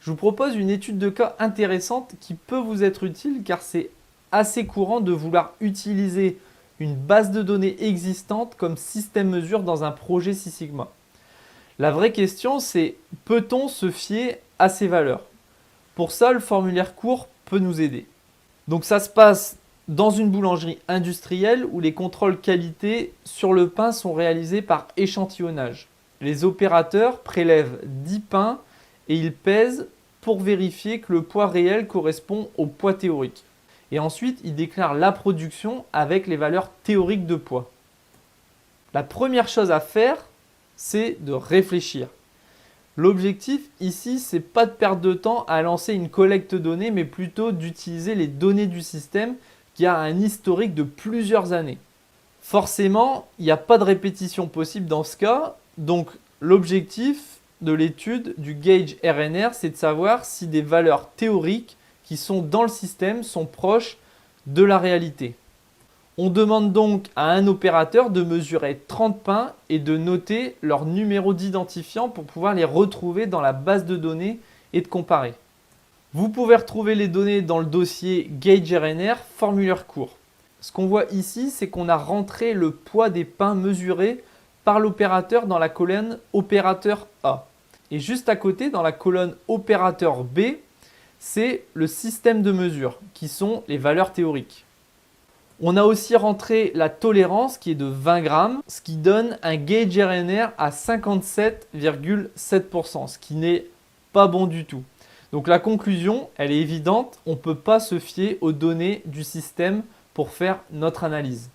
Je vous propose une étude de cas intéressante qui peut vous être utile car c'est assez courant de vouloir utiliser une base de données existante comme système mesure dans un projet Six Sigma. La vraie question c'est peut-on se fier à ces valeurs? Pour ça, le formulaire court peut nous aider. Donc ça se passe dans une boulangerie industrielle où les contrôles qualité sur le pain sont réalisés par échantillonnage. Les opérateurs prélèvent 10 pains et ils pèsent pour vérifier que le poids réel correspond au poids théorique. Et ensuite, ils déclarent la production avec les valeurs théoriques de poids. La première chose à faire, c'est de réfléchir. L'objectif ici, c'est pas de perdre de temps à lancer une collecte de données, mais plutôt d'utiliser les données du système qui a un historique de plusieurs années. Forcément, il n'y a pas de répétition possible dans ce cas, donc l'objectif de l'étude du gauge RNR, c'est de savoir si des valeurs théoriques qui sont dans le système sont proches de la réalité. On demande donc à un opérateur de mesurer 30 pains et de noter leur numéro d'identifiant pour pouvoir les retrouver dans la base de données et de comparer. Vous pouvez retrouver les données dans le dossier Gauge RNR formulaire court. Ce qu'on voit ici, c'est qu'on a rentré le poids des pains mesurés par l'opérateur dans la colonne opérateur A. Et juste à côté, dans la colonne opérateur B, c'est le système de mesure, qui sont les valeurs théoriques. On a aussi rentré la tolérance qui est de 20 grammes, ce qui donne un gauge RNR à 57,7%, ce qui n'est pas bon du tout. Donc la conclusion, elle est évidente, on ne peut pas se fier aux données du système pour faire notre analyse.